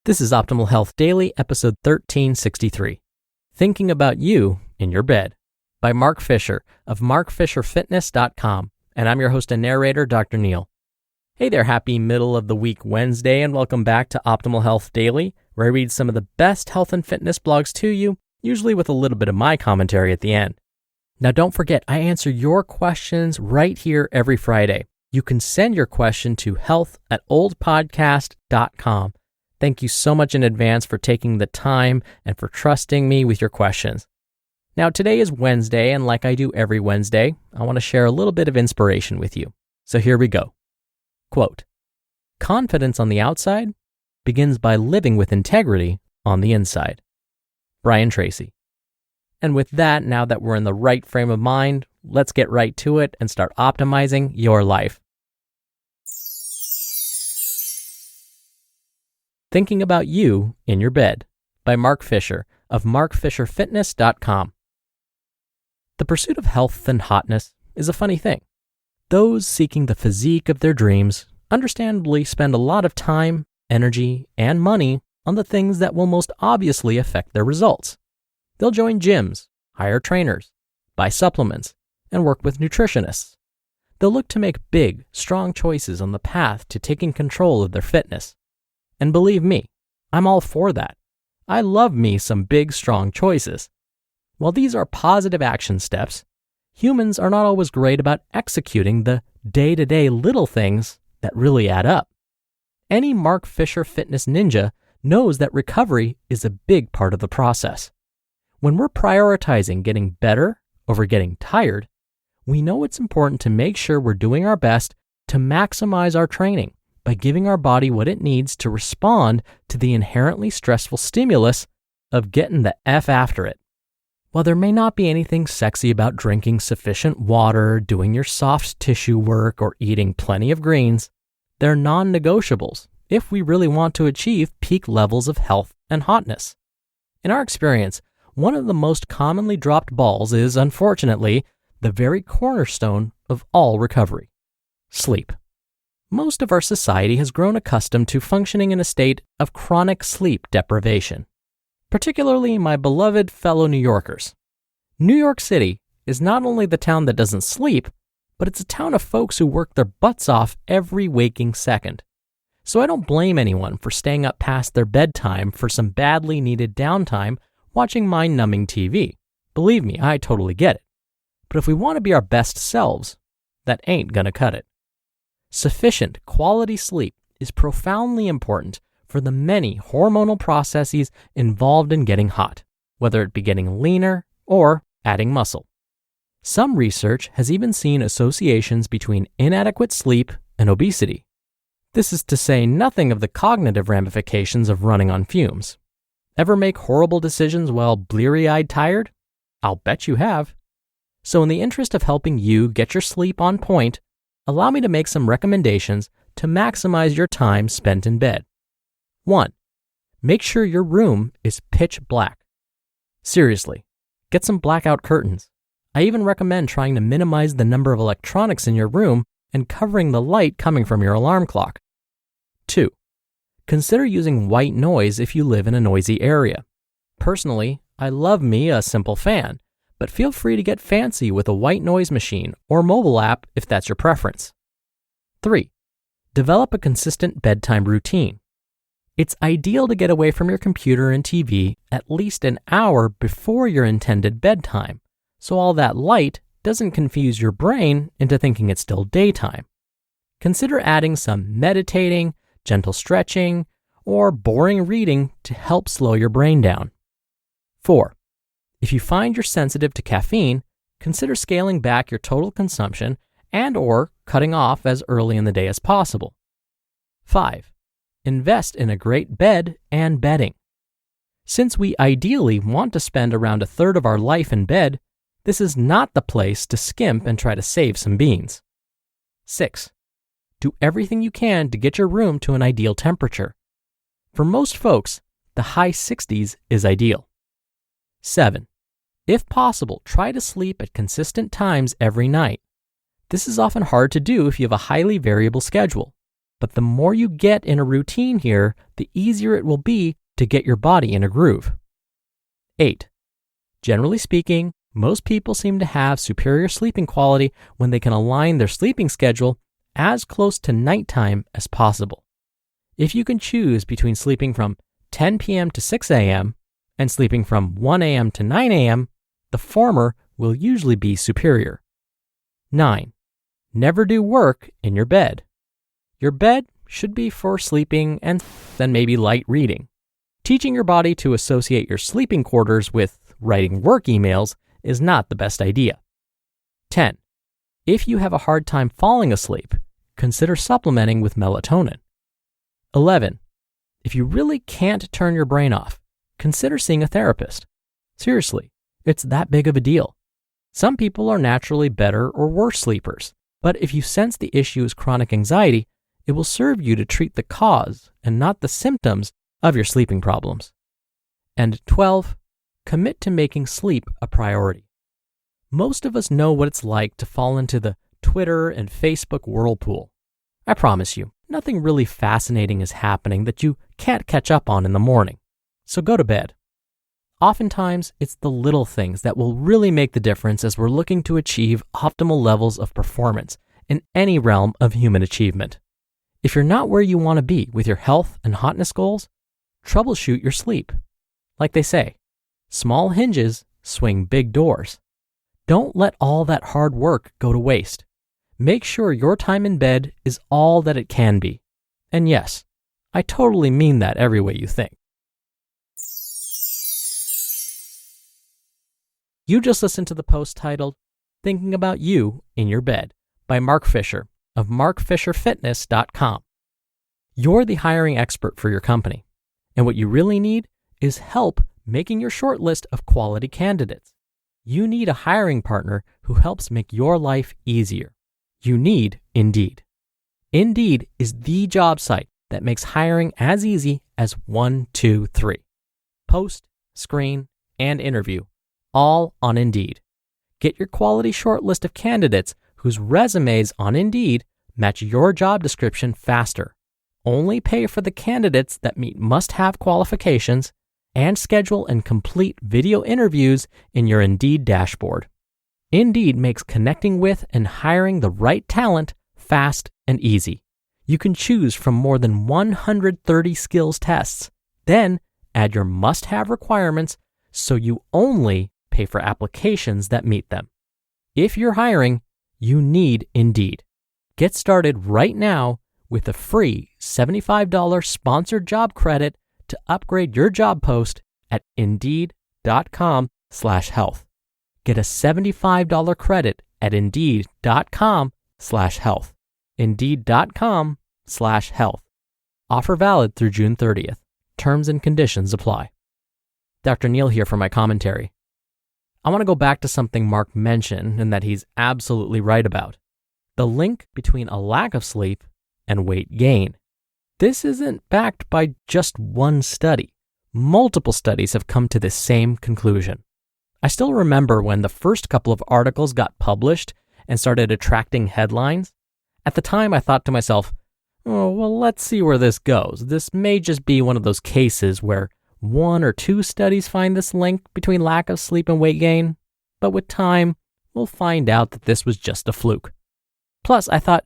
This is Optimal Health Daily, episode 1363, Thinking About You in Your Bed, by Mark Fisher of markfisherfitness.com, and I'm your host and narrator, Dr. Neil. Hey there, happy middle of the week Wednesday, and welcome back to Optimal Health Daily, where I read some of the best health and fitness blogs to you, usually with a little bit of my commentary at the end. Now don't forget, I answer your questions right here every Friday. You can send your question to health@oldpodcast.com. Thank you so much in advance for taking the time and for trusting me with your questions. Now, today is Wednesday, and like I do every Wednesday, I want to share a little bit of inspiration with you. So here we go. Quote, "Confidence on the outside begins by living with integrity on the inside." Brian Tracy. And with that, now that we're in the right frame of mind, let's get right to it and start optimizing your life. Thinking About You in Your Bed, by Mark Fisher of markfisherfitness.com. The pursuit of health and hotness is a funny thing. Those seeking the physique of their dreams understandably spend a lot of time, energy, and money on the things that will most obviously affect their results. They'll join gyms, hire trainers, buy supplements, and work with nutritionists. They'll look to make big, strong choices on the path to taking control of their fitness. And believe me, I'm all for that. I love me some big, strong choices. While these are positive action steps, humans are not always great about executing the day-to-day little things that really add up. Any Mark Fisher fitness ninja knows that recovery is a big part of the process. When we're prioritizing getting better over getting tired, we know it's important to make sure we're doing our best to maximize our training by giving our body what it needs to respond to the inherently stressful stimulus of getting the F after it. While there may not be anything sexy about drinking sufficient water, doing your soft tissue work, or eating plenty of greens, they're non-negotiables if we really want to achieve peak levels of health and hotness. In our experience, one of the most commonly dropped balls is, unfortunately, the very cornerstone of all recovery: sleep. Most of our society has grown accustomed to functioning in a state of chronic sleep deprivation, particularly my beloved fellow New Yorkers. New York City is not only the town that doesn't sleep, but it's a town of folks who work their butts off every waking second. So I don't blame anyone for staying up past their bedtime for some badly needed downtime watching mind-numbing TV. Believe me, I totally get it. But if we want to be our best selves, that ain't gonna cut it. Sufficient quality sleep is profoundly important for the many hormonal processes involved in getting hot, whether it be getting leaner or adding muscle. Some research has even seen associations between inadequate sleep and obesity. This is to say nothing of the cognitive ramifications of running on fumes. Ever make horrible decisions while bleary-eyed tired? I'll bet you have. So in the interest of helping you get your sleep on point, allow me to make some recommendations to maximize your time spent in bed. 1. Make sure your room is pitch black. Seriously, get some blackout curtains. I even recommend trying to minimize the number of electronics in your room and covering the light coming from your alarm clock. 2. Consider using white noise if you live in a noisy area. Personally, I love me a simple fan, but feel free to get fancy with a white noise machine or mobile app if that's your preference. 3. Develop a consistent bedtime routine. It's ideal to get away from your computer and TV at least an hour before your intended bedtime, so all that light doesn't confuse your brain into thinking it's still daytime. Consider adding some meditating, gentle stretching, or boring reading to help slow your brain down. 4. If you find you're sensitive to caffeine, consider scaling back your total consumption and/or cutting off as early in the day as possible. 5. Invest in a great bed and bedding. Since we ideally want to spend around a third of our life in bed, this is not the place to skimp and try to save some beans. 6. Do everything you can to get your room to an ideal temperature. For most folks, the high 60s is ideal. 7. If possible, try to sleep at consistent times every night. This is often hard to do if you have a highly variable schedule. But the more you get in a routine here, the easier it will be to get your body in a groove. 8. Generally speaking, most people seem to have superior sleeping quality when they can align their sleeping schedule as close to nighttime as possible. If you can choose between sleeping from 10 p.m. to 6 a.m. and sleeping from 1 a.m. to 9 a.m., the former will usually be superior. 9. Never do work in your bed. Your bed should be for sleeping and then maybe light reading. Teaching your body to associate your sleeping quarters with writing work emails is not the best idea. 10. If you have a hard time falling asleep, consider supplementing with melatonin. 11. If you really can't turn your brain off, consider seeing a therapist. Seriously, it's that big of a deal. Some people are naturally better or worse sleepers, but if you sense the issue is chronic anxiety, it will serve you to treat the cause and not the symptoms of your sleeping problems. And 12, commit to making sleep a priority. Most of us know what it's like to fall into the Twitter and Facebook whirlpool. I promise you, nothing really fascinating is happening that you can't catch up on in the morning. So go to bed. Oftentimes, it's the little things that will really make the difference as we're looking to achieve optimal levels of performance in any realm of human achievement. If you're not where you want to be with your health and hotness goals, troubleshoot your sleep. Like they say, small hinges swing big doors. Don't let all that hard work go to waste. Make sure your time in bed is all that it can be. And yes, I totally mean that every way you think. You just listened to the post titled, Thinking About You in Your Bed by Mark Fisher of markfisherfitness.com. You're the hiring expert for your company, and what you really need is help making your short list of quality candidates. You need a hiring partner who helps make your life easier. You need Indeed. Indeed is the job site that makes hiring as easy as 1, 2, 3. Post, screen, and interview, all on Indeed. Get your quality short list of candidates whose resumes on Indeed match your job description faster. Only pay for the candidates that meet must-have qualifications and schedule and complete video interviews in your Indeed dashboard. Indeed makes connecting with and hiring the right talent fast and easy. You can choose from more than 130 skills tests, then add your must-have requirements so you only pay for applications that meet them. If you're hiring, you need Indeed. Get started right now with a free $75 sponsored job credit to upgrade your job post at Indeed.com/health. Get a $75 credit at Indeed.com/health. Indeed.com/health. Offer valid through June 30th. Terms and conditions apply. Dr. Neal here for my commentary. I want to go back to something Mark mentioned and that he's absolutely right about. The link between a lack of sleep and weight gain. This isn't backed by just one study. Multiple studies have come to this same conclusion. I still remember when the first couple of articles got published and started attracting headlines. At the time, I thought to myself, oh, well, let's see where this goes. This may just be one of those cases where 1 or 2 studies find this link between lack of sleep and weight gain, but with time, we'll find out that this was just a fluke. Plus, I thought,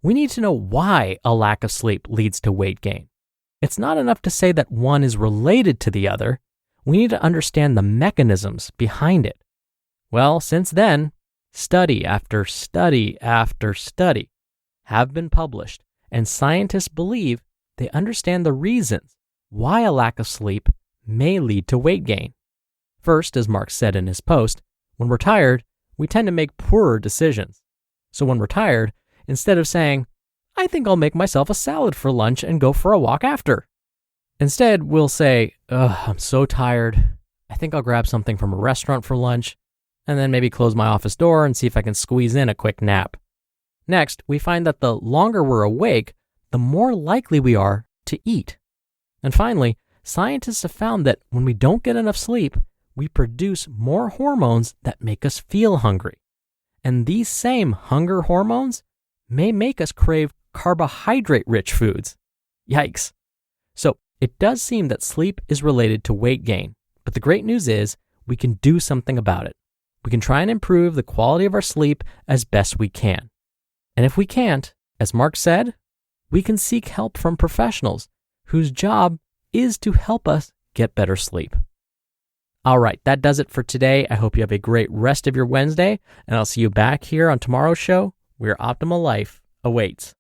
we need to know why a lack of sleep leads to weight gain. It's not enough to say that one is related to the other. We need to understand the mechanisms behind it. Well, since then, study after study after study have been published, and scientists believe they understand the reasons why a lack of sleep may lead to weight gain. First, as Mark said in his post, when we're tired, we tend to make poorer decisions. So when we're tired, instead of saying, I think I'll make myself a salad for lunch and go for a walk after. Instead, we'll say, I'm so tired. I think I'll grab something from a restaurant for lunch, and then maybe close my office door and see if I can squeeze in a quick nap. Next, we find that the longer we're awake, the more likely we are to eat. And finally, scientists have found that when we don't get enough sleep, we produce more hormones that make us feel hungry. And these same hunger hormones may make us crave carbohydrate-rich foods. Yikes. So it does seem that sleep is related to weight gain, but the great news is we can do something about it. We can try and improve the quality of our sleep as best we can. And if we can't, as Mark said, we can seek help from professionals whose job is to help us get better sleep. All right, that does it for today. I hope you have a great rest of your Wednesday, and I'll see you back here on tomorrow's show where optimal life awaits.